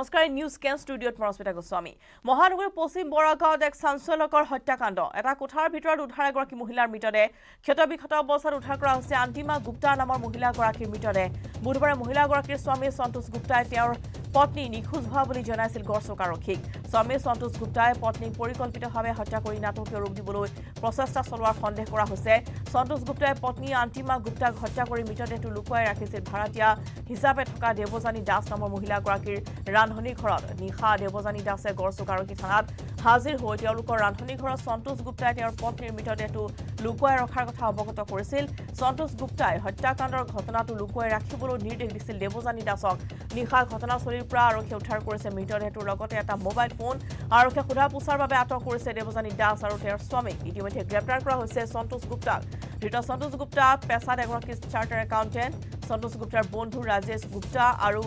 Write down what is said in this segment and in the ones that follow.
নমস্কাৰ নিউজ কেন ষ্টুডিঅ'ত মৰস্মিতা গোস্বামী মহানগৰীৰ পশ্চিম বৰাগাঁৱত এক চাঞ্চল্যকৰ হত্যাকাণ্ড এটা কোঠাৰ ভিতৰত উদ্ধাৰ এগৰাকী মহিলাৰ মৃতদেহ ক্ষতবিক্ষত অৱস্থাত উদ্ধাৰ কৰা হৈছে আন্তিমা গুপ্তা নামৰ মহিলাগৰাকীৰ মৃতদেহ বুধবাৰে মহিলাগৰাকীৰ স্বামী সন্তোষ গুপ্তাই তেওঁৰ পত্নী নিখোজ হোৱা বুলি জনাইছিল গড়চুক আৰক্ষীক স্বামী সন্তোষ গুপ্তাই পত্নীক পৰিকল্পিতভাৱে হত্যা কৰি নাটকীয় ৰূপ দিবলৈ প্ৰচেষ্টা চলোৱাৰ সন্দেহ কৰা হৈছে সন্তোষ গুপ্তাই পত্নী আন্তিমা গুপ্তাক হত্যা কৰি মৃতদেহটো লুকুৱাই ৰাখিছিল ভাড়াতীয়া হিচাপে থকা দেৱজানী দাস নামৰ মহিলাগৰাকীৰ ৰান্ধনী ঘৰত নিশা দেৱজানী দাসে গড়চুক আৰক্ষী থানাত হাজিৰ হৈ তেওঁলোকৰ ৰান্ধনী ঘৰত সন্তোষ গুপ্তাই তেওঁৰ পত্নীৰ মৃতদেহটো লুকুৱাই ৰখাৰ কথা অৱগত কৰিছিল সন্তোষ গুপ্তাই হত্যাকাণ্ডৰ ঘটনাটো লুকুৱাই ৰাখিবলৈ নিৰ্দেশ দিছিল দেৱজানী দাসক নিশা ঘটনাস্থলীৰ পৰা আৰক্ষীয়ে উদ্ধাৰ কৰিছে মৃতদেহটোৰ লগতে এটা মোবাইল ফোন আৰক্ষীয়ে সোধা পোছাৰ বাবে আটক কৰিছে দেৱজানী দাস আৰু তেওঁৰ স্বামীক ইতিমধ্যে গ্ৰেপ্তাৰ কৰা হৈছে সন্তোষ গুপ্তাক ধৃত সন্তোষ গুপ্তা পেছাত এগৰাকী চাৰ্টাৰ একাউণ্টেণ্ট সন্তোষ গুপ্তাৰ বন্ধু ৰাজেশ গুপ্তা আৰু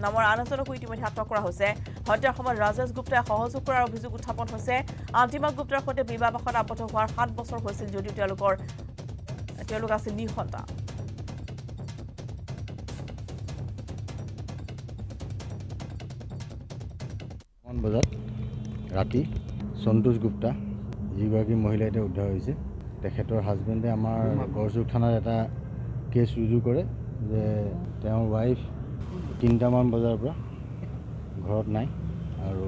নামৰ আন এজনকো ইতিমধ্যে আটক কৰা হৈছে হত্যাৰ সময়ত ৰাজেশ গুপ্তাই সহযোগ কৰাৰ অভিযোগ উত্থাপন হৈছে আন্তিমা গুপ্তাৰ সৈতে বিবাহপাশত আবদ্ধ হোৱাৰ 7 বছৰ হৈছিল যদিও তেওঁলোক আছিল নিঃসন্তান বজাত ৰাতি সন্তোষ গুপ্তা যিগৰাকী মহিলা এতিয়া উদ্ধাৰ হৈছে তেখেতৰ হাজবেণ্ডে আমাৰ গড়চুক থানাত এটা কেছ ৰুজু কৰে যে তেওঁৰ ৱাইফ 3টামান বজাৰ পৰা ঘৰত নাই আৰু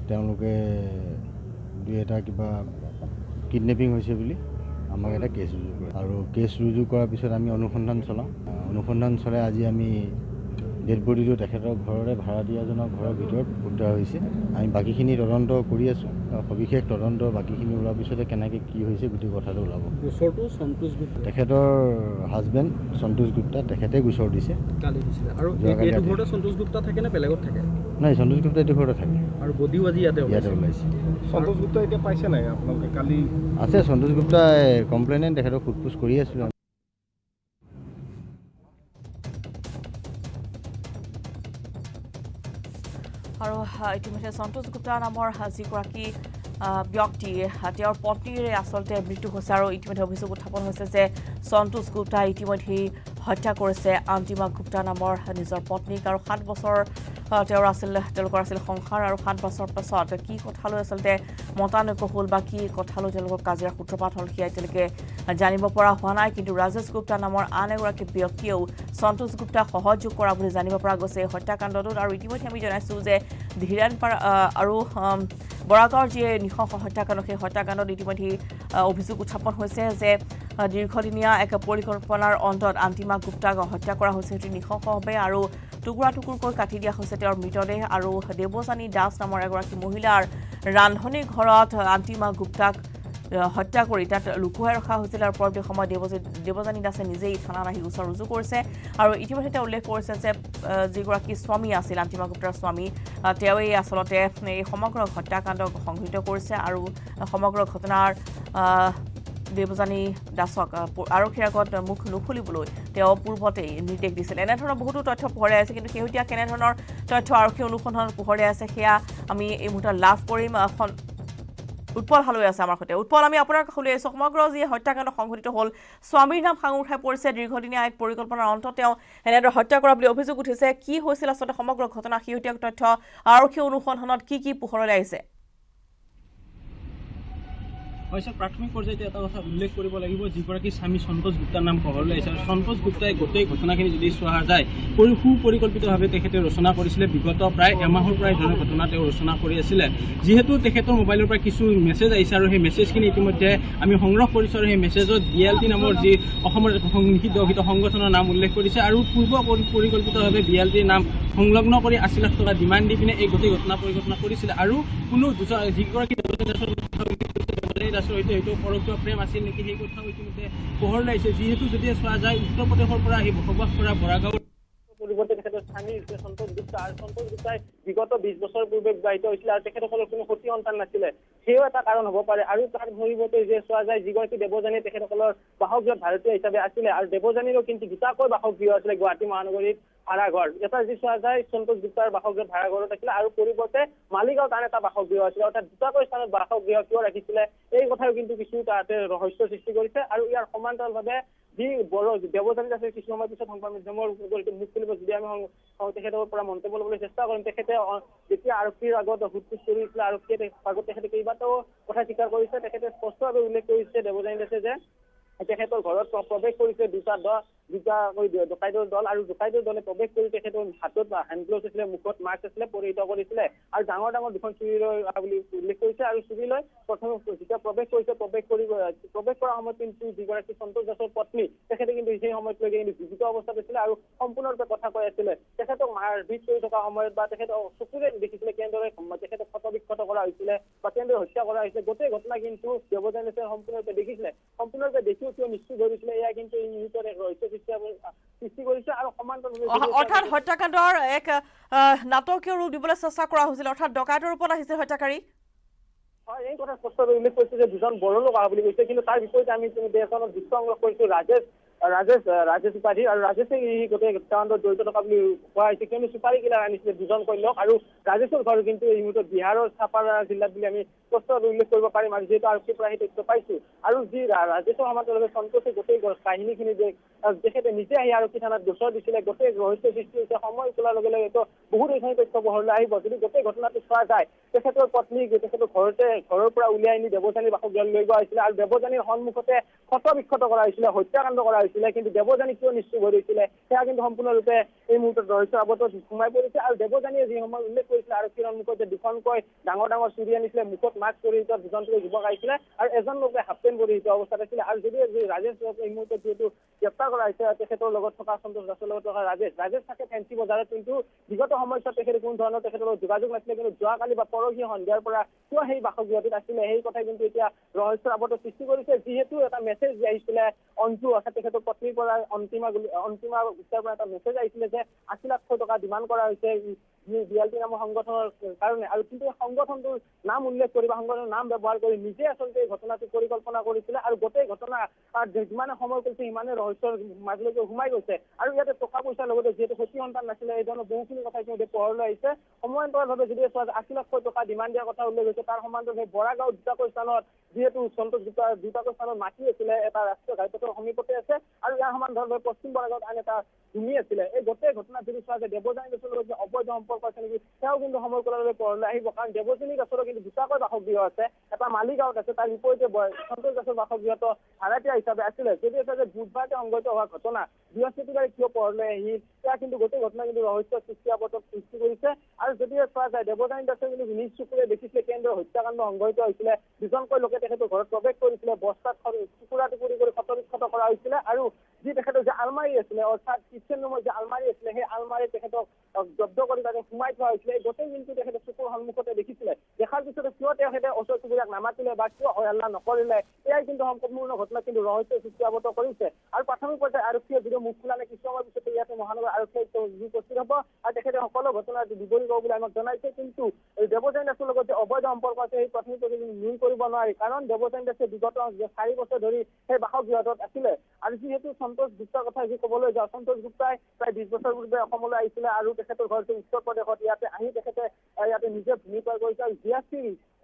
তেওঁলোকে দুই এটা কিবা কিডনেপিং হৈছে বুলি আমাক এটা কেছ ৰুজু কৰে আৰু কেছ ৰুজু কৰাৰ পিছত আমি অনুসন্ধান চলাই আজি আমি ডেড বডিটো তেখেতৰ ঘৰৰে ভাড়া দিয়াজনৰ ঘৰৰ ভিতৰত উদ্ধাৰ হৈছে আমি বাকীখিনি তদন্ত কৰি আছোঁ সবিশেষ তদন্ত বাকীখিনি ওলোৱাৰ পিছতে কেনেকৈ কি হৈছে গোটেই কথাটো ওলাব গোচৰটো সন্তোষ গুপ্তা তেখেতৰ হাজবেণ্ড সন্তোষ গুপ্তা তেখেতে গোচৰ দিছে কালি দিছিলে আৰু এইটো ঘৰতে সন্তোষ গুপ্তা থাকে নে বেলেগত থাকে নাই সন্তোষ গুপ্তা এইটো ঘৰতে থাকে আৰু বডিও আজি ইয়াতে ওলাইছে সন্তোষ গুপ্তা এতিয়া পাইছে নাই আপোনালোকে কালি আছে সন্তোষ গুপ্তাই কমপ্লেইনেণ্ট তেখেতক সোধপোছ কৰি আছিলোঁ আৰু ইতিমধ্যে সন্তোষ গুপ্তা নামৰ যিগৰাকী ব্যক্তি তেওঁৰ পত্নীৰে আচলতে মৃত্যু হৈছে আৰু ইতিমধ্যে অভিযোগ উত্থাপন হৈছে যে সন্তোষ গুপ্তাই ইতিমধ্যেই হত্যা কৰিছে আন্তিমা গুপ্তা নামৰ নিজৰ পত্নীক আৰু 7 বছৰ তেওঁলোকৰ আছিল সংসাৰ আৰু 7 বছৰ পাছত কি কথালৈ আচলতে মতানৈক্য হ'ল বা কি কথালৈ তেওঁলোকৰ কাজিয়াৰ সূত্ৰপাত হ'ল সেয়া এতিয়ালৈকে জানিব পৰা হোৱা নাই কিন্তু ৰাজেশ গুপ্তা নামৰ আন এগৰাকী ব্যক্তিয়েও সন্তোষ গুপ্তাক সহযোগ কৰা বুলি জানিব পৰা গৈছে হত্যাকাণ্ডটোত আৰু ইতিমধ্যে আমি জনাইছোঁ যে ধীৰাণপাৰা আৰু বৰাগাঁৱৰ যি নৃশংস হত্যাকাণ্ড সেই হত্যাকাণ্ডত ইতিমধ্যে অভিযোগ উত্থাপন হৈছে যে দীৰ্ঘদিনীয়া এক পৰিকল্পনাৰ অন্তত আন্তিমা গুপ্তাক হত্যা কৰা হৈছে সেইটো নৃশংসভাৱে আৰু টুকুৰা টুকুৰকৈ কাটি দিয়া হৈছে তেওঁৰ মৃতদেহ আৰু দেৱজানী দাস নামৰ এগৰাকী মহিলাৰ ৰান্ধনী ঘৰত আন্তিমা গুপ্তাক হত্যা কৰি তাত লুকুৱাই ৰখা হৈছিল আৰু পৰৱৰ্তী সময়ত দেৱজানী দাসে নিজেই থানাত আহি গোচৰ ৰুজু কৰিছে আৰু ইতিমধ্যে তেওঁ উল্লেখ কৰিছে যে যিগৰাকী স্বামী আছিল আন্তিমা গুপ্তাৰ স্বামী তেওঁৱেই আচলতে এই সমগ্ৰ হত্যাকাণ্ড সংঘটিত কৰিছে আৰু সমগ্ৰ ঘটনাৰ দেৱজানী দাসক আৰক্ষীৰ আগত মুখ নুখুলিবলৈ তেওঁ পূৰ্বতেই নিৰ্দেশ দিছিল এনেধৰণৰ বহুতো তথ্য পোহৰাই আছে কিন্তু শেহতীয়া কেনেধৰণৰ তথ্য আৰক্ষী অনুসন্ধানত পোহৰাই আছে সেয়া আমি এই মুহূৰ্তত লাভ কৰিম উৎপল হালৈ আছে আমাৰ সৈতে উৎপল আমি আপোনাৰ কাষলৈ আহিছোঁ সমগ্ৰ যি হত্যাকাণ্ড সংঘটিত হ'ল স্বামীৰ নাম সাঙুৰ খাই পৰিছে দীৰ্ঘদিনীয়া এক পৰিকল্পনাৰ অন্তত তেওঁ এনেদৰে হত্যা কৰা বুলি অভিযোগ উঠিছে কি হৈছিল আচলতে সমগ্ৰ ঘটনা শেহতীয়া তথ্য আৰক্ষী অনুসন্ধানত কি পোহৰলৈ আহিছে হৈছে প্ৰাথমিক পৰ্যায়তে এটা কথা উল্লেখ কৰিব লাগিব যিগৰাকী স্বামী সন্তোষ গুপ্তাৰ নাম পোহৰলৈ আহিছে আৰু সন্তোষ গুপ্তাই গোটেই ঘটনাখিনি যদি চোৱা যায় সুপৰিকল্পিতভাৱে তেখেতে ৰচনা কৰিছিলে বিগত প্ৰায় এমাহৰ পৰা এই ধৰণৰ ঘটনা তেওঁ ৰচনা কৰি আছিলে যিহেতু তেখেতৰ মোবাইলৰ পৰা কিছু মেছেজ আহিছে আৰু সেই মেছেজখিনি ইতিমধ্যে আমি সংগ্ৰহ কৰিছোঁ আৰু সেই মেছেজত BLT নামৰ যি অসমৰ নিষিদ্ধ সংগঠনৰ নাম উল্লেখ কৰিছে আৰু পৰিকল্পিতভাৱে BLTৰ নাম সংলগ্ন কৰি 80 লাখ টকা ডিমাণ্ড দি পিনে এই গোটেই ঘটনা পৰিকল্পনা কৰিছিলে আৰু কোনো যিগৰাকী হয়তো পৰোক্ষ প্ৰেম আছিল নেকি সেই কথাও ইতিমধ্যে পোহৰলৈ আহিছে যিহেতু যদি চোৱা যায় উত্তৰ প্ৰদেশৰ পৰা আহি বসবাস কৰা বৰাগাঁৱৰ পৰিৱৰ্তে তেখেতৰ স্বামী সন্তোষ গুপ্তা আৰু সন্তোষ গুপ্তাই বিগত 20 বছৰ পূৰ্বে বিবাহিত হৈছিল আৰু তেখেতসকলৰ কোনো সতি সন্তান নাছিলে সেয়াও এটা কাৰণ হ'ব পাৰে আৰু তাৰ পৰিৱৰ্তে যে চোৱা যায় যিগৰাকী দেৱজানী তেখেতসকলৰ বাসগৃহত ভাৰতীয় হিচাপে আছিলে আৰু দেৱজানীৰো কিন্তু দুটাকৈ বাসগৃহ আছিলে গুৱাহাটী মহানগৰীত ভাড়াঘৰ এটা যি চোৱা যায় সন্তোষ গুপ্তাৰ বাসগৃহত ভাড়াঘৰত আছিলে আৰু পৰিৱৰ্তে মালিগাঁৱত আন এটা বাসগৃহ আছিলে অৰ্থাৎ দুটাকৈ স্থানত বাসগৃহ কিয় ৰাখিছিলে এই কথাও কিন্তু কিছু তাতে ৰহস্য সৃষ্টি কৰিছে আৰু ইয়াৰ সমান্তৰালভাৱে যি বড়ো দেৱযানী দাসে কিছু সময় পিছত সংবাদ মাধ্যমৰ মুখ খুলিব যদি আমি তেখেতৰ পৰা মন্তব্য ল'বলৈ চেষ্টা কৰিম। তেখেতে যেতিয়া আৰক্ষীৰ আগত সোধপোছ কৰিছিলে আৰক্ষীয়ে আগত তেখেতে কেইবাটাও কথা স্বীকাৰ কৰিছে। তেখেতে স্পষ্টভাৱে উল্লেখ কৰিছে দেৱযানী দাসে যে তেখেতৰ ঘৰত প্ৰৱেশ কৰিছে দুটা ডকাইতৰ দল আৰু ডকাইতৰ দলে প্ৰৱেশ কৰি তেখেতৰ হাতত হেণ্ড গ্লভছ আছিলে, মুখত মাস্ক আছিলে পৰিহিত কৰিছিলে আৰু ডাঙৰ ডাঙৰ দুখন চুৰি লৈ বুলি উল্লেখ কৰিছে। আৰু চুৰি লৈ প্ৰথমে যেতিয়া প্ৰৱেশ কৰাৰ সময়ত কিন্তু যিগৰাকী সন্তোষ দাসৰ পত্নী তেখেতে কিন্তু সেই সময়লৈকে কিন্তু জীৱিত অৱস্থাত আছিলে আৰু সম্পূৰ্ণৰূপে কথা কৈ আছিলে। তেখেতক মাৰপিট কৰি থকা সময়ত বা তেখেতক চকুৰে দেখিছিলে কেনেদৰে তেখেতক ক্ষতবিক্ষত কৰা হৈছিলে বা কেনেদৰে হত্যা কৰা হৈছিলে। গোটেই ঘটনা কিন্তু দেৱযানী দাসে সম্পূৰ্ণৰূপে দেখিছিলে। সম্পূৰ্ণৰূপে দেখিও কিয় নিশ্চিত ধৰিছিলে এয়া কিন্তু এই মুহূৰ্তত এক ৰহস্য সৃষ্টি কৰিছে। আৰু সমান্তৰালভাৱে অৰ্থাৎ হত্যাকাণ্ডৰ এক নাটকীয় ৰূপ দিবলৈ চেষ্টা কৰা হৈছিল, অৰ্থাৎ ডকাইতৰ ৰূপত আহিছিল হত্যাকাৰী। হয়, এই কথা স্পষ্টভাৱে উল্লেখ কৰিছে যে দুজন বড়ো লোক অহা বুলি কৈছে। কিন্তু তাৰ বিপৰীতে আমি দেশখনত দৃশ্য সংগ্ৰহ কৰিছো ৰাজেশ উপাধি আৰু ৰাজেশে এই গোটেই হত্যাকাণ্ডত জড়িত থকা বুলি কোৱা হৈছে। কিয়নো চুপাৰী কিলাৰ আনিছিলে দুজন লোক আৰু ৰাজেশৰ ঘৰ কিন্তু এই মুহূৰ্তত বিহাৰৰ চাপাৰা জিলাত বুলি আমি স্পষ্টভাৱে উল্লেখ কৰিব পাৰিম। আৰু যিহেতু আৰক্ষীৰ পৰা সেই তথ্য পাইছো আৰু যি ৰাজেশৰ সমান্তৰালভাৱে সন্তোষে গোটেই কাহিনীখিনি যে তেখেতে নিজে আহি আৰক্ষী থানাত গোচৰ দিছিলে, গোটেই ৰহস্য সৃষ্টি হৈছে। সময় চলাৰ লগে লগে এইটো বহুত এইখিনি তথ্য বহৰলৈ আহিব। যদি গোটেই ঘটনাটো চোৱা যায় তেখেতৰ পত্নী তেখেতৰ ঘৰৰ পৰা উলিয়াই আনি দেৱযানীৰ বাসগৃহলৈ লৈ যোৱা হৈছিলে আৰু দেৱযানীৰ সন্মুখতে ক্ষতবিক্ষত কৰা হৈছিলে, হত্যাকাণ্ড কৰা হৈছিলে। কিন্তু দেৱযানী কিয় নিশ্চুপ হৈ ৰৈছিলে সেয়া কিন্তু সম্পূৰ্ণৰূপে এই মুহূৰ্তত ৰহস্য আৱদ্ধত সোমাই পৰিছে। আৰু দেৱযানীয়ে যি সময় উল্লেখ কৰিছিলে আৰক্ষীৰ সন্মুখত যে দুখনকৈ ডাঙৰ ডাঙৰ চুৰি আনিছিলে, মুখত মাস্ক পৰিহিত দুজনকৈ যুৱক আহিছিলে আৰু এজন লোকে হাফ পেণ্ট পৰিহিত অৱস্থাত আছিলে। আৰু যদিও ৰাজেশ এই মুহূৰ্তত যিহেতু গ্ৰেপ্তাৰ কৰা হৈছে তেখেতৰ লগত থকা সন্তোষ দাসৰ লগত থকা ৰাজেশ থাকে ফেঞ্চি বজাৰত। কিন্তু বিগত সময়ছোৱাত তেখেতে কোনো ধৰণৰ তেখেতৰ লগত যোগাযোগ নাছিলে। কিন্তু যোৱাকালি বা পৰহি সন্ধিয়াৰ পৰা কিয় সেই বাসগৃহটোত আছিলে সেই কথাই কিন্তু এতিয়া ৰহস্যৰ আৱদ্ধ সৃষ্টি কৰিছে। যিহেতু এটা মেছেজ আহিছিলে অঞ্জু অৰ্থাৎ তেখেতৰ পত্নীৰ পৰা অন্তিমা গুপ্তাৰ পৰা এটা মেছেজ আহিছিলে যে ৮০ লাখ টকা ডিমাণ্ড কৰা হৈছে বিএলটি নামৰ সংগঠনৰ কাৰণে। আৰু কিন্তু এই সংগঠনটোৰ নাম উল্লেখ কৰি বা সংগঠনৰ নাম ব্যৱহাৰ কৰি নিজে আচলতে এই ঘটনাটো পৰিকল্পনা কৰিছিলে। আৰু গোটেই ঘটনা যিমানে সময় কৰিছে সিমানে ৰহস্যৰ মাজলৈকে সোমাই গৈছে। আৰু ইয়াতে টকা পইচাৰ লগতে যিহেতু সতী সন্তান নাছিলে এই ধৰণৰ বহুখিনি কথা ইতিমধ্যে পোহৰলৈ আহিছে। সমান্তৰালভাৱে যদি চোৱা ৮০ লাখ টকা ডিমাণ্ড দিয়াৰ কথা উল্লেখ হৈছে তাৰ সমান্তৰালভাৱে বৰাগাঁও দুটাকৈ স্থানত যিহেতু সন্তোষ দুটাকৈ স্থানত মাটি আছিলে, এটা ৰাষ্ট্ৰীয় ঘাইপথৰ সমীপতে আছে আৰু ইয়াৰ সমান্তৰালভাৱে পশ্চিম বৰাগাঁৱত আন এটা ভূমি আছিলে। এই গোটেই ঘটনাত যদি চোৱা যায় দেৱযানী দাসৰ লগত অবৈধ সম্পৰ্ক আছে নেকি সেয়াও কিন্তু সময় কলালৈ পোহৰলৈ আহিব। কাৰণ দেৱযানী দাসৰো কিন্তু দুটাকৈ বাসগৃহ আছে, এটা মালিগাঁৱত আছে, তাৰ বিপৰীতে সন্তোষ দাসৰ বাসগৃহটো ভাড়াতীয়া হিচাপে আছিলে। যদি আছে যে বুধবাৰে সংঘটিত হোৱা ঘটনা বৃহস্পতিবাৰে কিয় পোহৰলৈ আহিল সেয়া কিন্তু গোটেই ঘটনা কিন্তু ৰহস্য সৃষ্টি কৰিছে। আৰু যদি চোৱা যায় দেৱযানী দাসে কিন্তু নিজ চকুৰে দেখিছিলে কেন্দ্ৰৰ হত্যাকাণ্ড সংঘটিত হৈছিলে। দুজনকৈ লোকে তেখেতৰ ঘৰত প্ৰৱেশ কৰিছিলে, বস্তাত টুকুৰা টুকুৰি কৰি ক্ষতবিক্ষত কৰা হৈছিলে। আৰু যি তেখেতৰ যে আলমাৰী আছিলে অৰ্থাৎ কিচেন ৰুমৰ যে আলমাৰী আছিলে সেই আলমাৰী তেখেতক জব্দ কৰি তাতে সোমাই থোৱা হৈছিলে। এই গোটেই কিন্তু তেখেতে চকুৰ সন্মুখতে দেখিছিলে। দেখাৰ পিছতে কিয় তেখেতে ওচৰ চুবুৰীয়াক নামাতিলে বা কিয় হল্লা নকৰিলে এয়াই কিন্তু সম্পূৰ্ণ ঘটনা কিন্তু ৰহস্য সৃষ্টি আৱদ্ধ কৰিছে। আৰু প্ৰাথমিক পৰ্যায়ত আৰক্ষীয়ে যদিও মুখ খোলা নাই কিছু সময়ৰ পিছতে ইয়াতে মহানগৰ আৰক্ষীয়ে উপস্থিত হ'ব আৰু তেখেতে সকলো ঘটনা বিৱৰি দিব বুলি আমাক জনাইছে। কিন্তু দেৱযানী দাসৰ লগত যে অবৈধ সম্পৰ্ক আছে সেই প্ৰাথমিক পৰ্যায়ত নুই কৰিব নোৱাৰি। কাৰণ দেৱযানী দাসে বিগত ৪ বছৰ ধৰি সেই বাসগৃহটোত আছিলে। আৰু যিহেতু সন্তোষ গুপ্তাৰ কথা যদি ক'বলৈ যাওঁ সন্তোষ গুপ্তাই প্ৰায় ২০ বছৰ পূৰ্বে অসমলৈ আহিছিলে আৰু তেখেতৰ ঘৰ উত্তৰ প্ৰদেশত। ইয়াতে আহি তেখেতে ইয়াতে নিজে ভূমি ক্ৰয় কৰিছে আৰু GST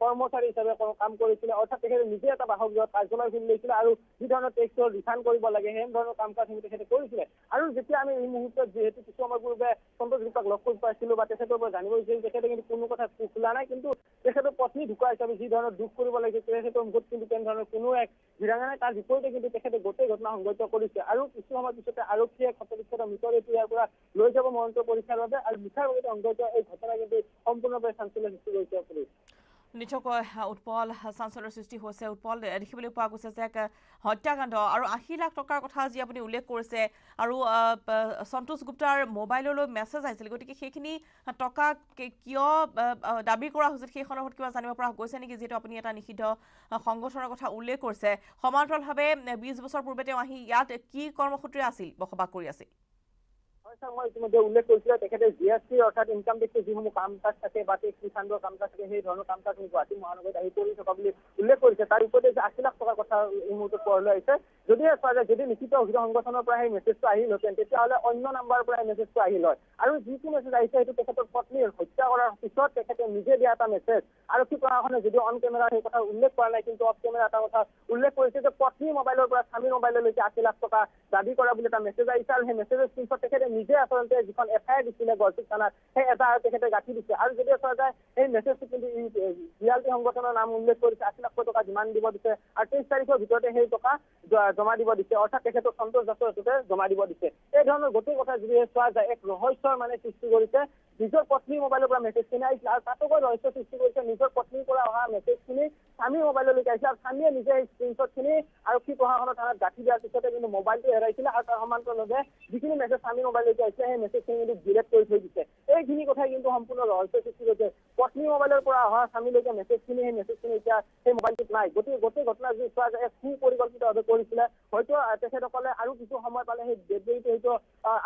কৰ্মচাৰী হিচাপে কাম কৰিছিলে। অৰ্থাৎ তেখেতে নিজে এটা বাসগৃহত কাৰ্যালয় খুলি লৈছিলে আৰু যি ধৰণৰ টেক্সৰ ৰিটাৰ্ণ কৰিব লাগে সেই ধৰণৰ কাম কাজখিনি তেখেতে কৰিছিলে। আৰু যেতিয়া আমি এই মুহূৰ্তত যিহেতু কিছু সময় পূৰ্বে সন্তোষ গুপ্তাক লগ কৰি পাইছিলোঁ বা তেখেতৰ পৰা জানিব বিচাৰিছিল তেখেতে কিন্তু কোনো কথা খোলা নাই। কিন্তু তেখেতৰ পত্নী ঢুকুৱা হিচাপে যি ধৰণৰ দুখ কৰিব লাগিছে তেখেতৰ মুখত কিন্তু তেনেধৰণৰ কোনো এক বিৰাঙা নাই। তাৰ বিপৰীতে কিন্তু তেখেতে গোটেই ঘটনা সংঘটিত কৰিছে। আৰু কিছু সময়ৰ পিছতে আৰক্ষীয়ে ক্ষতবিক্ষত মৃতদেহটো ইয়াৰ পৰা লৈ যাব মৰণোত্তৰ পৰীক্ষাৰ বাবে। আৰু নিশাৰ ভাগতে সংঘটিত এই ঘটনা কিন্তু সম্পূৰ্ণভাৱে চাঞ্চল্য সৃষ্টি কৰিছে। নিশ্চয়কৈ উৎপল চাঞ্চল্যৰ সৃষ্টি হৈছে। উৎপল দেখিবলৈ পোৱা গৈছে যে এক হত্যাকাণ্ড আৰু ৮০ লাখ টকাৰ কথা যি আপুনি উল্লেখ কৰিছে আৰু সন্তোষ গুপ্তাৰ মোবাইললৈ মেছেজ আহিছিল। গতিকে সেইখিনি টকা কিয় দাবী কৰা হৈছিল সেই সন্দৰ্ভত কিবা জানিব পৰা গৈছে নেকি? যিহেতু আপুনি এটা নিষিদ্ধ সংগঠনৰ কথা উল্লেখ কৰিছে। সমান্তৰালভাৱে ২০ বছৰ পূৰ্বে তেওঁ আহি ইয়াত কি কৰ্মসূত্ৰে আছিল বসবাস কৰি আছিল? মই ইতিমধ্যে উল্লেখ কৰিছিলোঁ তেখেতে GST অৰ্থাৎ ইনকাম টেক্সৰ যিসমূহ কাম কাজ থাকে বা টেক্স ৰিফাণ্ডৰ কাম কাজ থাকে সেই ধৰণৰ কাম কাজ গুৱাহাটী মহানগৰীত আহি কৰি থকা বুলি উল্লেখ কৰিছে। তাৰ বিপৰীতে যে ৮০ লাখ টকাৰ কথা এই মুহূৰ্তত পোহৰলৈ আহিছে যদিহে চোৱা যায় যদি লিখিত অভিযোগ সংগঠনৰ পৰা সেই মেছেজটো আহিলহেঁতেন তেতিয়াহ'লে অন্য নাম্বাৰৰ পৰা এই মেছেজটো আহিল হয় আৰু যিটো মেছেজ আহিছে সেইটো তেখেতৰ পত্নীৰ হত্যা কৰাৰ পিছত তেখেতে নিজে দিয়া এটা মেছেজ আৰক্ষী প্ৰশাসনে যদিও অন কেমেৰা সেই কথা উল্লেখ কৰা নাই কিন্তু অফ কেমেৰা এটা কথা উল্লেখ কৰিছে যে পত্নীৰ মোবাইলৰ পৰা স্বামীৰ মোবাইললৈকে 80 লাখ টকা দাবী কৰা বুলি এটা মেছেজ আহিছে আৰু সেই মেছেজৰ স্ক্ৰীনশ্বট তেখেতে নিজে আচলতে যিখন FIR দিছিলে গড়চুক থানাত সেই এটা তেখেতে গাঁঠি দিছে আৰু যদি চোৱা যায় সেই মেছেজটো কিন্তু বিয়াল্টি সংগঠনৰ নাম উল্লেখ কৰিছে 80 লাখ টকা যিমান দিব দিছে আৰু 23 তাৰিখৰ ভিতৰতে সেই টকা জমা দিব দিছে অৰ্থাৎ তেখেতক সন্তোষ দাসৰ হাততে জমা দিব দিছে এই ধৰণৰ গোটেই কথা যদি চোৱা যায় এক ৰহস্যৰ মানে সৃষ্টি কৰিছে নিজৰ পত্নীৰ মোবাইলৰ পৰা মেছেজখিনি আহিছিল আৰু তাতোকৈ ৰহস্য সৃষ্টি কৰিছে নিজৰ পত্নীৰ পৰা অহা মেছেজখিনি স্বামীৰ মোবাইললৈকে আহিছে আৰু স্বামীয়ে নিজে সেই স্ক্ৰীনশ্বটখিনি আৰক্ষী প্ৰশাসনৰ থানাত গাঁঠি দিয়াৰ পিছতে কিন্তু মোবাইলটো হেৰাইছিলে আৰু তাৰ সমান্তৰালভাৱে যিখিনি মেছেজ স্বামীৰ মোবাইললৈকে আহিছিলে সেই মেছেজখিনি কিন্তু ডিলেট কৰি থৈ দিছে এইখিনি কথাই কিন্তু সম্পূৰ্ণ ৰহস্য সৃষ্টি কৰিছে পত্নীৰ মোবাইলৰ পৰা অহা স্বামীলৈকে মেছেজখিনি সেই মেছেজখিনি এতিয়া সেই মোবাইলটোত নাই গোটেই ঘটনা যদি চোৱা যায় সুপৰিকল্পিতভাৱে কৰিছিলে হয়তো তেখেতসকলে আৰু কিছু সময় পালে সেই ডেডবডিটো হয়তো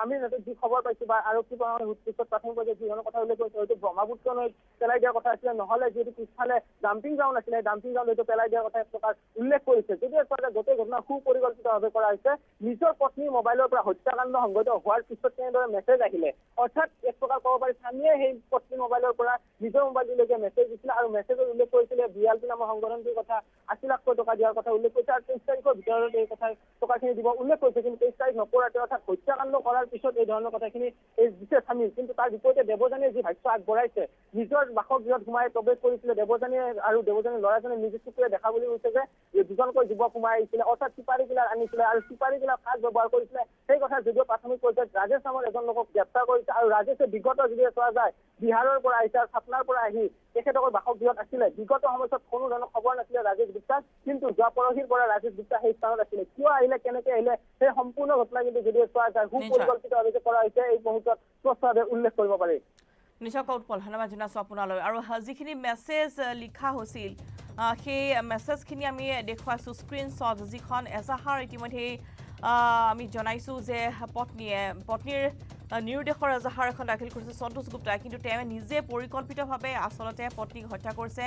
আমি যি খবৰ পাইছো বা আৰক্ষী প্ৰশাসনে পিছত প্ৰাথমিক পৰ্যায়ত যি ধৰণৰ কথা উল্লেখ কৰিছে হয়তো ব্ৰহ্মপুত্ৰ নৈত পেলাই দিয়াৰ কথা আছিলে নহলে যিহেতু পিছফালে ডাম্পিং গ্ৰাউণ্ড আছিলে ডাম্পিং গ্ৰাউণ্ড হয়তো পেলাই দিয়াৰ কথা এক প্ৰকাৰ উল্লেখ কৰিছে যদিও চোৱা যায় গোটেই ঘটনা সুপৰিকল্পিতভাৱে কৰা হৈছে নিজৰ পত্নীৰ মোবাইলৰ পৰা হত্যাকাণ্ড সংঘটিত হোৱাৰ পিছত কেনেদৰে মেছেজ আহিলে অৰ্থাৎ এক প্ৰকাৰ ক'ব পাৰি স্বামীয়ে সেই পত্নীৰ মোবাইলৰ পৰা নিজৰ মোবাইলটোলৈকে মেছেজ দিছিলে আৰু মেছেজত উল্লেখ কৰিছিলে বিয়াল্টি নামৰ সংগঠনটোৰ কথা 80 লাখ টকা দিয়াৰ কথা উল্লেখ কৰিছে আৰু 23 তাৰিখৰ ভিতৰত এই কথা টকাখিনি দিব উল্লেখ কৰিছে কিন্তু 23 তাৰিখ নপৰাতে অৰ্থাৎ হত্যাকাণ্ড কৰাৰ পিছত এই ধৰণৰ কথাখিনি দিছে স্বামী কিন্তু তাৰ বিপৰীতে দেৱযানীয়ে যি ভাষ্য আগবঢ়াইছে নিজৰ বাসগৃহত সোমাই প্ৰৱেশ কৰিছিলে দেৱযানীয়ে আৰু দেৱযানীৰ ল'ৰাজনে নিজে চকুৰে দেখা বুলি কৈছে যে দুজনকৈ যুৱক সোমাই আহিছিলে অৰ্থাৎ চিপাৰী কিলাৰ আনিছিলে আৰু চিপাৰী কিলাৰ সাজ ব্যৱহাৰ কৰিছিলে সেই কথা যদিও প্ৰাথমিক পৰ্যায়ত ৰাজেশ নামৰ এজন লোকক গ্ৰেপ্তাৰ কৰিছে আৰু ৰাজেশে বিগত যদি চোৱা যায় বিহাৰৰ পৰা আহিছে আৰু ছাপনাৰ পৰা আহি তেখেতসকল বাসগৃহত আছিলে বিগত সময়ত কোনো ধৰণৰ খবৰ নাছিলে ৰাজেশ গুপ্তা কিন্তু যোৱা পৰহিৰ পৰা ৰাজেশ গুপ্তা সেই স্থানত আছিলে কিয় আহিলে কেনেকে আহিলে সেই সম্পূৰ্ণ ঘটনা কিন্তু যদি চোৱা যায় সুপৰিকল্পিতভাৱে কৰা হৈছে এই মুহূৰ্তত স্পষ্টভাৱে উল্লেখ কৰিব পাৰি নিশ্চয় উৎপল ধন্যবাদ জনাইছোঁ আপোনালৈ আৰু যিখিনি মেছেজ লিখা হৈছিল সেই মেছেজখিনি আমি দেখুৱাইছোঁ স্ক্ৰীনশ্বট যিখন এজাহাৰ ইতিমধ্যেই আমি জনাইছোঁ যে পত্নীৰ নিৰুদ্দেশৰ এজাহাৰ এখন দাখিল কৰিছে সন্তোষ গুপ্তাই কিন্তু তেওঁ নিজে পৰিকল্পিতভাৱে আচলতে পত্নীক হত্যা কৰিছে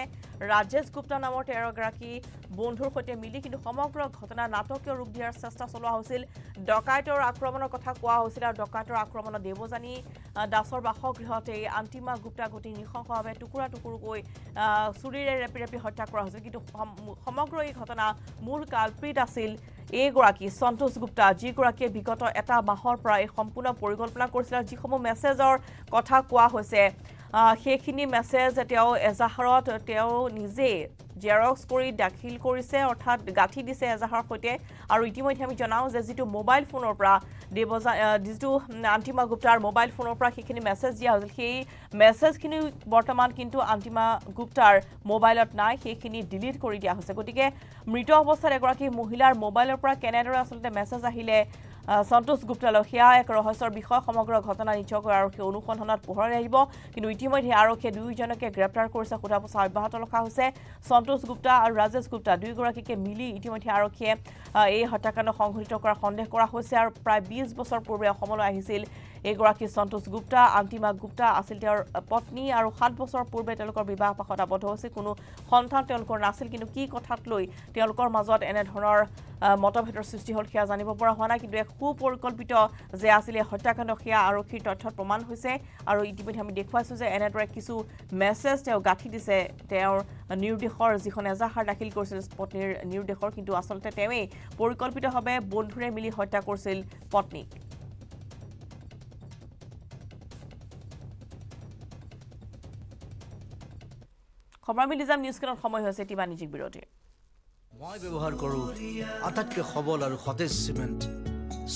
ৰাজেশ গুপ্তা নামৰ 13গৰাকী বন্ধুৰ সৈতে মিলি কিন্তু সমগ্ৰ ঘটনা নাটকীয় ৰূপ দিয়াৰ চেষ্টা চলোৱা হৈছিল ডকাইতৰ আক্ৰমণৰ কথা কোৱা হৈছিল আৰু ডকাইতৰ আক্ৰমণত দেৱযানী দাসৰ বাসগৃহত এই আন্তিমা গুপ্তা গতি নৃশংসভাৱে টুকুৰা টুকুৰকৈ চুৰিৰে ৰেপি হত্যা কৰা হৈছিল কিন্তু সমগ্ৰ এই ঘটনা মূল কালপ্ৰিট আছিল এইগৰাকী সন্তোষ গুপ্তা যিগৰাকীয়ে বিগত এটা মাহৰ পৰা এই সম্পূৰ্ণ পৰিকল্পনা কৰিছিল আৰু যিসমূহ মেছেজৰ কথা কোৱা হৈছে সেইখিনি মেছেজ তেওঁ এজাহাৰত তেওঁ নিজে জেৰক্স কৰি দাখিল কৰিছে অৰ্থাৎ গাঁঠি দিছে এজাহাৰৰ সৈতে আৰু ইতিমধ্যে আমি জনাওঁ যে যিটো মোবাইল ফোনৰ পৰা যিটো আন্তিমা গুপ্তাৰ মোবাইল ফোনৰ পৰা সেইখিনি মেছেজ দিয়া হৈছিল সেই মেছেজখিনি বৰ্তমান কিন্তু আন্তিমা গুপ্তাৰ মোবাইলত নাই সেইখিনি ডিলিট কৰি দিয়া হৈছে গতিকে মৃত অৱস্থাত এগৰাকী মহিলাৰ মোবাইলৰ পৰা কেনেদৰে আচলতে মেছেজ আহিলে সন্তোষ গুপ্তালৈ সেয়া এক ৰহস্যৰ বিষয় সমগ্ৰ ঘটনা নিশ্চয়কৈ আৰক্ষী অনুসন্ধানত পোহৰলৈ আহিব কিন্তু ইতিমধ্যে আৰক্ষীয়ে দুয়োজনকে গ্ৰেপ্তাৰ কৰিছে সোধা পোছা অব্যাহত ৰখা হৈছে সন্তোষ গুপ্তা আৰু ৰাজেশ গুপ্তা দুয়োগৰাকীকে মিলি ইতিমধ্যে আৰক্ষীয়ে এই হত্যাকাণ্ড সংঘটিত কৰাৰ সন্দেহ কৰা হৈছে আৰু প্ৰায় 20 বছৰ পূৰ্বে অসমলৈ আহিছিল এইগৰাকী সন্তোষ গুপ্তা আন্তিমা গুপ্তা আছিল তেওঁৰ পত্নী আৰু 7 বছৰ পূৰ্বে তেওঁলোকৰ বিবাহ পাশত আবদ্ধ হৈছিল কোনো সন্তান তেওঁলোকৰ নাছিল কিন্তু কি কথাক লৈ তেওঁলোকৰ মাজত এনে ধৰণৰ মতভেদৰ সৃষ্টি হ'ল সেয়া জানিব পৰা হোৱা নাই কিন্তু এক সুপৰিকল্পিত যে আছিলে হত্যাকাণ্ড সেয়া আৰক্ষীৰ তথ্যত প্ৰমাণ হৈছে আৰু ইতিমধ্যে আমি দেখুৱাইছোঁ যে এনেদৰে কিছু মেছেজ তেওঁ গাঁঠি দিছে তেওঁৰ নিৰুদ্দেশৰ যিখন এজাহাৰ দাখিল কৰিছিল পত্নীৰ নিৰুদ্দেশৰ কিন্তু আচলতে তেওঁৱেই পৰিকল্পিতভাৱে বন্ধুৰে মিলি হত্যা কৰিছিল পত্নীক খবৰ মিলি যাম নিউজখনৰ সময় হৈছে এটি বাণিজ্যিক বিৰতিৰ মই ব্যৱহাৰ কৰোঁ আটাইতকৈ সবল আৰু সতেজ চিমেণ্ট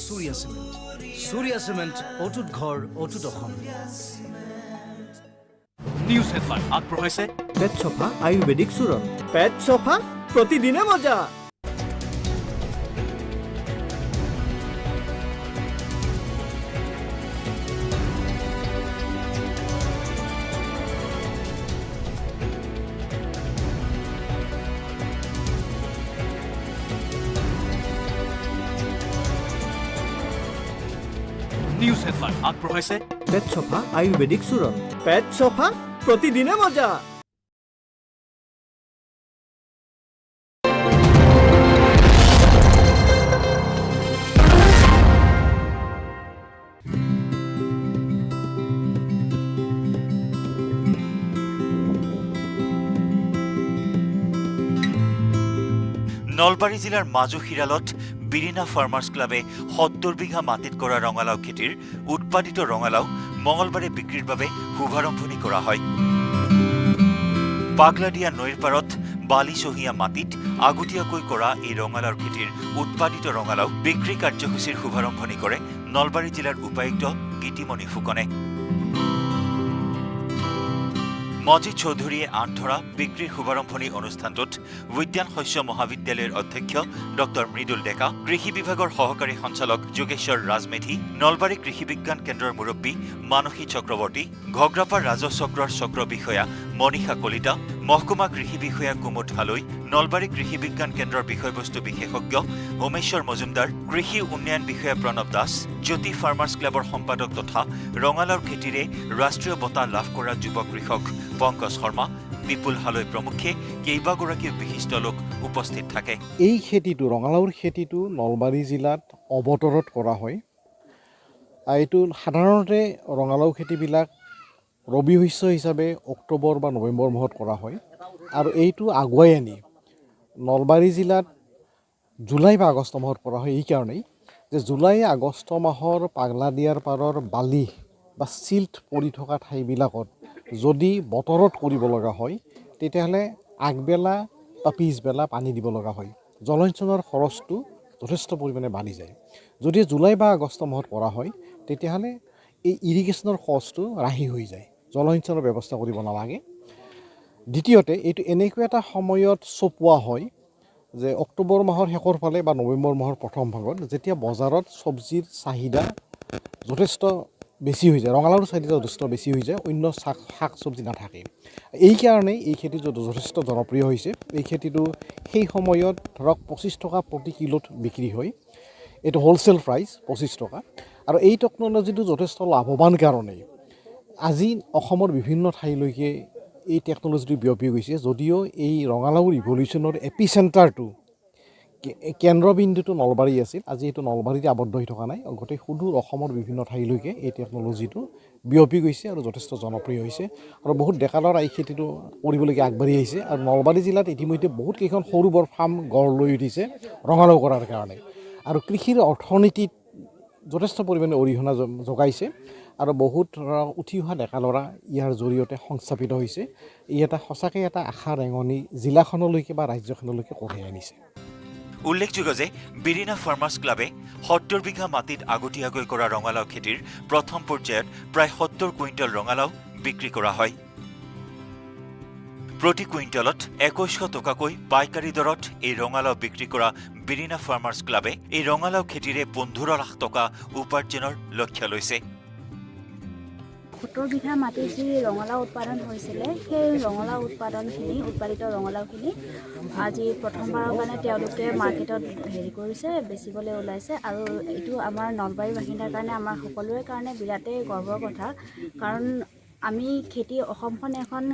সূৰ্যা চিমেণ্ট অটুট ঘৰ অটুট অসম নিউজ হেডলাইন আগবঢ়াইছে পেট চফা আয়ুৰ্বেদিক চূৰণ পেট চফা প্ৰতিদিনে মজা নিউজ হেডলাইন আগবঢ়াইছে পেট চফা আয়ুৰ্বেদিক চূৰণ পেট চফা প্ৰতিদিনে মজা নলবাৰী জিলাৰ মাজু শিৰালত বিৰিনা ফাৰ্মাৰ্ছ ক্লাবে ৭০ বিঘা মাটিত কৰা ৰঙালাও খেতিৰ উৎপাদিত ৰঙালাও মঙলবাৰে বিক্ৰীৰ বাবে শুভাৰম্ভণি কৰা হয়। পাগলাদিয়া নৈৰ পাৰত বালিচহীয়া মাটিত আগতীয়াকৈ কৰা এই ৰঙালাওৰ খেতিৰ উৎপাদিত ৰঙালাও বিক্ৰী কাৰ্যসূচীৰ শুভাৰম্ভণি কৰে নলবাৰী জিলাৰ উপায়ুক্ত গীতিমণি ফুকনে। মজিদ চৌধুৰীয়ে আঁত ধৰা বিক্ৰীৰ শুভাৰম্ভণি অনুষ্ঠানটোত উদ্যান শস্য মহাবিদ্যালয়ৰ অধ্যক্ষ ডক্টৰ মৃদুল ডেকা, কৃষি বিভাগৰ সহকাৰী সঞ্চালক যোগেশ্বৰ ৰাজমেধি, নলবাৰী কৃষি বিজ্ঞান কেন্দ্ৰৰ মুৰব্বী মানসী চক্ৰৱৰ্তী, ঘগ্ৰাপাৰ ৰাজহ চক্ৰৰ চক্ৰ বিষয়া মনীষা কলিতা, মহকুমা কৃষি বিষয়া কুমুদ হালৈ, নলবাৰী কৃষি বিজ্ঞান কেন্দ্ৰৰ বিষয়বস্তু বিশেষজ্ঞ উমেশ্বৰ মজুমদাৰ, কৃষি উন্নয়ন বিষয়া প্ৰণৱ দাস, জ্যোতি ফাৰ্মাৰ্ছ ক্লাবৰ সম্পাদক তথা ৰঙালাওৰ খেতিৰে ৰাষ্ট্ৰীয় বঁটা লাভ কৰা যুৱ কৃষক পংকজ শৰ্মা, বিপুল হালৈ প্ৰমুখ্যে কেইবাগৰাকীও বিশিষ্ট লোক উপস্থিত থাকে। এই খেতিটো ৰঙালাওৰ খেতিটো নলবাৰী জিলাত অৱতৰত কৰা হয়। এইটো সাধাৰণতে ৰঙালাও খেতিবিলাক ৰবি শস্য হিচাপে অক্টোবৰ বা নৱেম্বৰ মাহত কৰা হয় আৰু এইটো আগুৱাই আনি নলবাৰী জিলাত জুলাই বা আগষ্ট মাহত কৰা হয়। এইকাৰণেই যে জুলাই আগষ্ট মাহৰ পাগলাদিয়াৰ পাৰৰ বালি বা চিল্ট পৰি থকা ঠাইবিলাকত যদি বতৰত কৰিব লগা হয় তেতিয়াহ'লে আগবেলা বা পিছবেলা পানী দিব লগা হয়। জলসিঞ্চনৰ খৰচটো যথেষ্ট পৰিমাণে বাঢ়ি যায়। যদি জুলাই বা আগষ্ট মাহত কৰা হয় তেতিয়াহ'লে এই ইৰিগেশ্যনৰ খৰচটো ৰাহি হৈ যায়, জলসিঞ্চনৰ ব্যৱস্থা কৰিব নালাগে। দ্বিতীয়তে এইটো এনেকুৱা এটা সময়ত চপোৱা হয় যে অক্টোবৰ মাহৰ শেষৰ ফালে বা নৱেম্বৰ মাহৰ প্ৰথম ভাগত যেতিয়া বজাৰত চব্জিৰ চাহিদা যথেষ্ট বেছি হৈ যায়, ৰঙালাওৰ চাহিদা যথেষ্ট বেছি হৈ যায়, অন্য শাক চব্জি নাথাকে। এইকাৰণেই এই খেতিটো যথেষ্ট জনপ্ৰিয় হৈছে। এই খেতিটো সেই সময়ত ধৰক 25 টকা প্ৰতি কিলোত বিক্ৰী হয়। এইটো হোলচেল প্ৰাইচ 25 টকা। আৰু এই টেকন'লজিটো যথেষ্ট লাভৱান কাৰণেই আজি অসমৰ বিভিন্ন ঠাইলৈকে এই টেকন'লজিটো বিয়পি গৈছে। যদিও এই ৰঙালাওৰ ইভলিউশ্যনৰ এপিচেণ্টাৰটো কেন্দ্ৰবিন্দুটো নলবাৰী আছিল, আজি এইটো নলবাৰীতে আবদ্ধ হৈ থকা নাই, গোটেই সুদূৰ অসমৰ বিভিন্ন ঠাইলৈকে এই টেকন'লজিটো বিয়পি গৈছে আৰু যথেষ্ট জনপ্ৰিয় হৈছে। আৰু বহুত ডেকা ল'ৰা এই খেতিটো কৰিবলৈকে আগবাঢ়ি আহিছে। আৰু নলবাৰী জিলাত ইতিমধ্যে বহুত কেইখন সৰু বৰ ফাৰ্ম গঢ় লৈ উঠিছে ৰঙালাও কৰাৰ কাৰণে, আৰু কৃষিৰ অৰ্থনীতিত যথেষ্ট পৰিমাণে অৰিহণা যোগাইছে। আৰু বহুত উঠি অহা ডেকা ল'ৰা ইয়াৰ জৰিয়তে সংস্থাপিত হৈছে। ই এটা সঁচাকৈ এটা আশা ৰেঙনি জিলাখনলৈকে বা ৰাজ্যখনলৈকে কঢ়িয়াই আনিছে। উল্লেখযোগ্য যে বিৰিনা ফাৰ্মাৰ্ছ ক্লাবে ৭০ বিঘা মাটিত আগতীয়াকৈ কৰা ৰঙালাও খেতিৰ প্ৰথম পৰ্যায়ত প্ৰায় ৭০ কুইণ্টল ৰঙালাও বিক্ৰী কৰা হয়। প্ৰতি কুইণ্টলত ২১০০ টকাকৈ পাইকাৰী দৰত এই ৰঙালাও বিক্ৰী কৰা বিৰিনা ফাৰ্মাৰ্ছ ক্লাবে এই ৰঙালাও খেতিৰে ১৫ লাখ টকা উপাৰ্জনৰ লক্ষ্য লৈছে। ৭০ বিঘা মাটিত যি ৰঙালাও উৎপাদন হৈছিলে, সেই ৰঙালাও উৎপাদিত ৰঙালাওখিনি আজি প্ৰথমবাৰৰ কাৰণে তেওঁলোকে মাৰ্কেটত কৰিছে, বেচিবলৈ ওলাইছে। আৰু এইটো আমাৰ নলবাৰীৰ বাসিন্দাৰ কাৰণে, আমাৰ সকলোৰে কাৰণে বিৰাটেই গৰ্বৰ কথা। কাৰণ আমি অসমখন এখন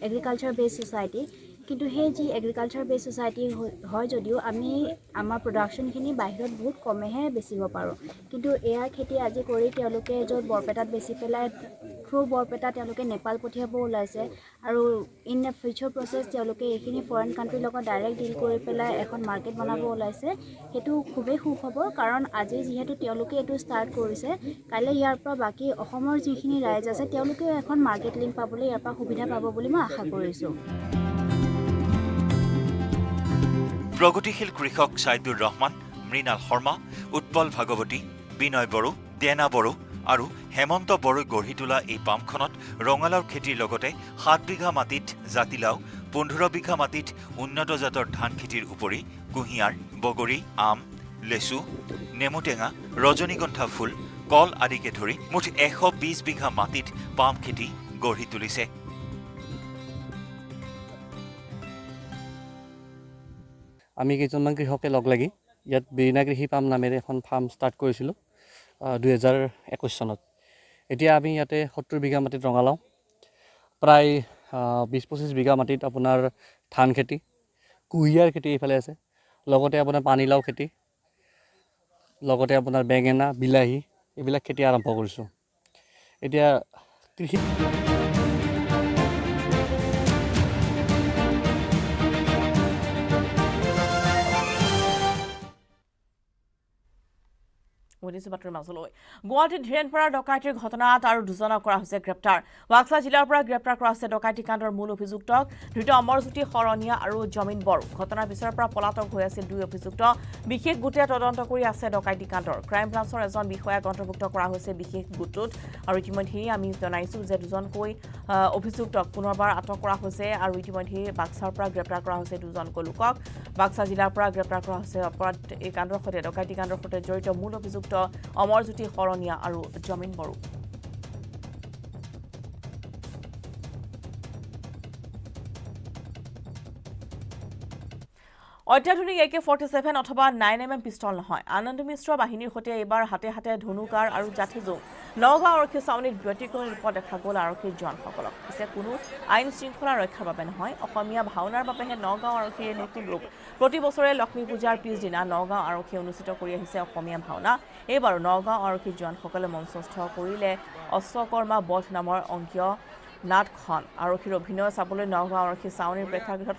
এগ্ৰিকালচাৰ বেছ ছ'চাইটি, কিন্তু সেই যি এগ্ৰিকালচাৰ বেছ ছ'চাইটি হয় যদিও আমি আমাৰ প্ৰডাকশ্যনখিনি বাহিৰত বহুত কমেহে বেচিব পাৰোঁ। কিন্তু এয়াৰ খেতি আজি কৰি তেওঁলোকে য'ত বৰপেটাত বেচি পেলাই থ্ৰু বৰপেটা তেওঁলোকে নেপাল পঠিয়াব ওলাইছে। আৰু ইন দ্য ফিউচাৰ প্ৰচেছ তেওঁলোকে এইখিনি ফৰেইন কাণ্ট্ৰিৰ লগত ডাইৰেক্ট ডিল কৰি পেলাই এখন মাৰ্কেট বনাব ওলাইছে। সেইটো খুবেই সুখবৰ, কাৰণ আজি যিহেতু তেওঁলোকে এইটো ষ্টাৰ্ট কৰিছে, কাইলৈ ইয়াৰ পৰা বাকী অসমৰ যিখিনি ৰাইজ আছে তেওঁলোকেও এখন মাৰ্কেট লিংক পাবলৈ ইয়াৰ পৰা সুবিধা পাব বুলি মই আশা কৰিছোঁ। প্ৰগতিশীল কৃষক ছাইদুৰ ৰহমান, মৃণাল শৰ্মা, উৎপল ভাগৱতী, বিনয় বড়ো, দেনা বড়ো আৰু হেমন্ত বড়োই গঢ়ি তোলা এই পামখনত ৰঙালাওৰ খেতিৰ লগতে ৭ বিঘা মাটিত জাতিলাও, ১৫ বিঘা মাটিত উন্নত জাতৰ ধান খেতিৰ উপৰি কুঁহিয়াৰ, বগৰী, আম, লেচু, নেমুটেঙা, ৰজনীগন্ধা ফুল, কল আদিকে ধৰি মুঠ ১২০ বিঘা মাটিত পাম খেতি গঢ়ি তুলিছে। আমি কেইজনমান কৃষকে লগ লাগি ইয়াত বিৰিনা কৃষি পাম নামেৰে এখন ফাৰ্ম ষ্টাৰ্ট কৰিছিলোঁ ২০২১ চনত। এতিয়া আমি ইয়াতে ৭০ বিঘা মাটিত ৰঙালাও, প্ৰায় ২০-২৫ বিঘা মাটিত আপোনাৰ ধান খেতি, কুঁহিয়াৰ খেতি এইফালে আছে, লগতে আপোনাৰ পানীলাও খেতি, লগতে আপোনাৰ বেঙেনা, বিলাহী এইবিলাক খেতি আৰম্ভ কৰিছোঁ। এতিয়া কৃষি বাতৰিৰ মাজলৈ গুৱাহাটীত ধীৰেণপাৰা ডকাইতিৰ ঘটনাত আৰু দুজনক কৰা হৈছে গ্ৰেপ্তাৰ বাক্সা জিলাৰ পৰা গ্ৰেপ্তাৰ কৰা হৈছে ডকাইতি কাণ্ডৰ মূল অভিযুক্তক ধৃত অমৰজ্যোতি শৰণীয়া আৰু জমিন বড়ো ঘটনাৰ পিছৰ পৰা পলাতক হৈ আছিল দুই অভিযুক্ত বিশেষ গোটে তদন্ত কৰি আছে ডকাইতি কাণ্ডৰ ক্ৰাইম ব্ৰাঞ্চৰ এজন বিষয়াক অন্তৰ্ভুক্ত কৰা হৈছে বিশেষ গোটটোত আৰু ইতিমধ্যে আমি জনাইছো যে দুজনকৈ অভিযুক্তক পুনৰবাৰ আটক কৰা হৈছে আৰু ইতিমধ্যে বাক্সাৰ পৰা গ্ৰেপ্তাৰ কৰা হৈছে দুজনকৈ লোকক বাক্সা জিলাৰ পৰা গ্ৰেপ্তাৰ কৰা হৈছে অপৰাধ এই কাণ্ডৰ সৈতে ডকাইতি কাণ্ডৰ সৈতে জড়িত মূল অভিযুক্ত অমৰজ্যোতি শৰণীয়া আৰু জমিন বড়ো অত্যাধুনিক AK-47 অথবা 9mm পিষ্টল নহয় আনন্দ মিশ্ৰ বাহিনীৰ সৈতে এবাৰ হাতে হাতে ধনুকাৰ আৰু জাঠিজোং নগাঁও আৰক্ষী চাউনীত ব্যতিক্ৰমী ৰূপত দেখা গ'ল আৰক্ষীৰ জোৱানসকলক পিছে কোনো আইন শৃংখলা ৰক্ষাৰ বাবে নহয় অসমীয়া ভাওনাৰ বাবেহে নগাঁও আৰক্ষীৰ নতুন ৰূপ প্ৰতি বছৰে লক্ষ্মী পূজাৰ পিছদিনা নগাঁও আৰক্ষীয়ে অনুষ্ঠিত কৰি আহিছে অসমীয়া ভাওনা এইবাৰ নগাঁও আৰক্ষীৰ জোৱানসকলে মঞ্চস্থ কৰিলে অশ্বকৰ্মা বধ নামৰ অংকীয় নাটখন আৰক্ষীৰ অভিনয় চাবলৈ নগাঁও আৰক্ষী চাউনীৰ প্ৰেক্ষাগৃহত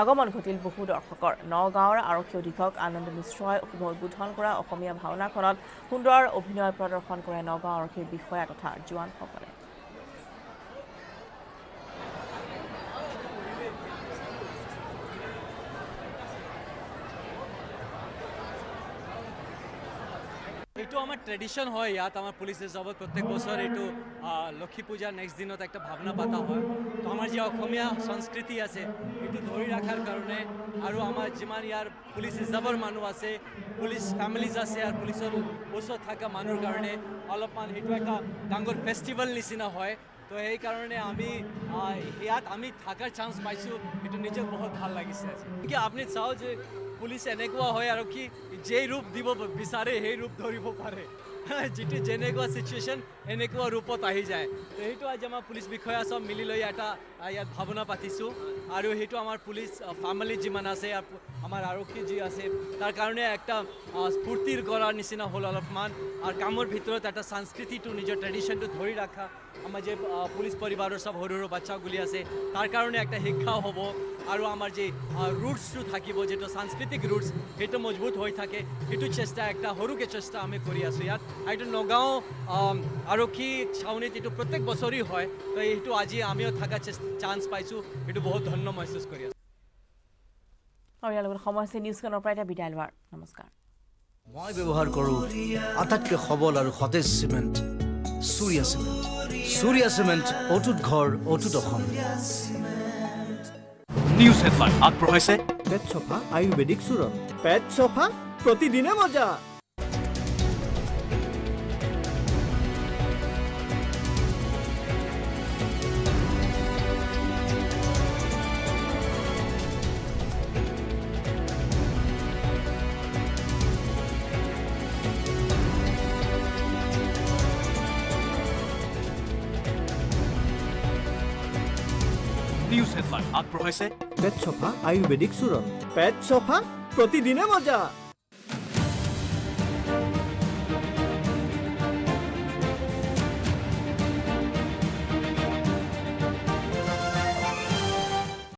আগমন ঘটিল বহু দৰ্শকৰ নগাঁৱৰ আৰক্ষী অধীক্ষক আনন্দ মিশ্ৰই উদ্বোধন কৰা অসমীয়া ভাওনাখনত সুন্দৰ অভিনয় প্ৰদৰ্শন কৰে নগাঁও আৰক্ষীৰ বিষয়া তথা জোৱানসকলে এইটো আমাৰ ট্ৰেডিশ্যন হয় ইয়াত আমাৰ পুলিচ ৰিজাৰ্ভত প্ৰত্যেক বছৰ এইটো লক্ষ্মী পূজাৰ নেক্সট দিনত একটা ভাৱনা পাতা হয় তো আমাৰ যি অসমীয়া সংস্কৃতি আছে এইটো ধৰি ৰখাৰ কাৰণে আৰু আমাৰ যিমান ইয়াৰ পুলিচ ৰিজাৰ্ভৰ মানুহ আছে পুলিচ ফেমিলিজ আছে আৰু পুলিচৰ ওচৰত থকা মানুহৰ কাৰণে অলপমান সেইটো এটা ডাঙৰ ফেষ্টিভেল নিচিনা হয় তো সেইকাৰণে আমি ইয়াত আমি থকাৰ চান্স পাইছোঁ এইটো নিজক বহুত ভাল লাগিছে কি আপুনি চাওঁ যে পুলিচ এনেকুৱা হয় আৰু কি যে ৰূপ দিব বিচাৰে সেই ৰূপ ধৰিব পাৰে যিটো যেনেকুৱা চিটুৱেশ্যন এনেকুৱা ৰূপত আহি যায় তো সেইটো আজি আমাৰ পুলিচ বিষয়া চব মিলি লৈ এটা ইয়াত ভাৱনা পাতিছোঁ আৰু সেইটো আমাৰ পুলিচ ফেমিলি যিমান আছে আমাৰ আৰক্ষী যি আছে তাৰ কাৰণে একটা স্ফূৰ্তিৰ কৰাৰ নিচিনা হ'ল অলপমান আৰু কামৰ ভিতৰত এটা সংস্কৃতিটো নিজৰ ট্ৰেডিশ্যনটো ধৰি ৰখা আমাৰ যে পুলিচ পৰিবাৰৰ সব সৰু সৰু বাচ্চাগুলি আছে তাৰ কাৰণে একটা শিক্ষাও হ'ব আৰু আমাৰ যে ৰুটছটো থাকিব যেটো সাংস্কৃতিক ৰুটছ সেইটো মজবুত হৈ থাকে সেইটো চেষ্টা একটা সৰুকে চেষ্টা আমি কৰি আছোঁ ইয়াত এইটো নগাঁও আৰক্ষী চাউনীত এইটো প্ৰত্যেক বছৰেই হয় তো এইটো আজি আমিও থকা চান্স পাইছোঁ এইটো বহুত ধন্য মহসুস কৰি আছোঁ আৰু ইয়াৰ লগত সময় আছে নিউজখনৰ পৰা এটা বিদায় লোৱাৰ নমস্কাৰ মই ব্যৱহাৰ কৰোঁ আটাইতকৈ সবল আৰু সতেজ cement Surya cement Surya cement অটুট ঘৰ অটুট অসম নিউজ হেডলাইন আগবঢ়াইছে পেট চফা আয়ুৰ্বেদিক চূৰণ পেট চফা প্ৰতিদিনে মজা নিউজ হেডলাইন আগবঢ়াইছে পেট চফা আয়ুৰ্বেদিক চূৰণ পেট চফা প্ৰতিদিনে মজা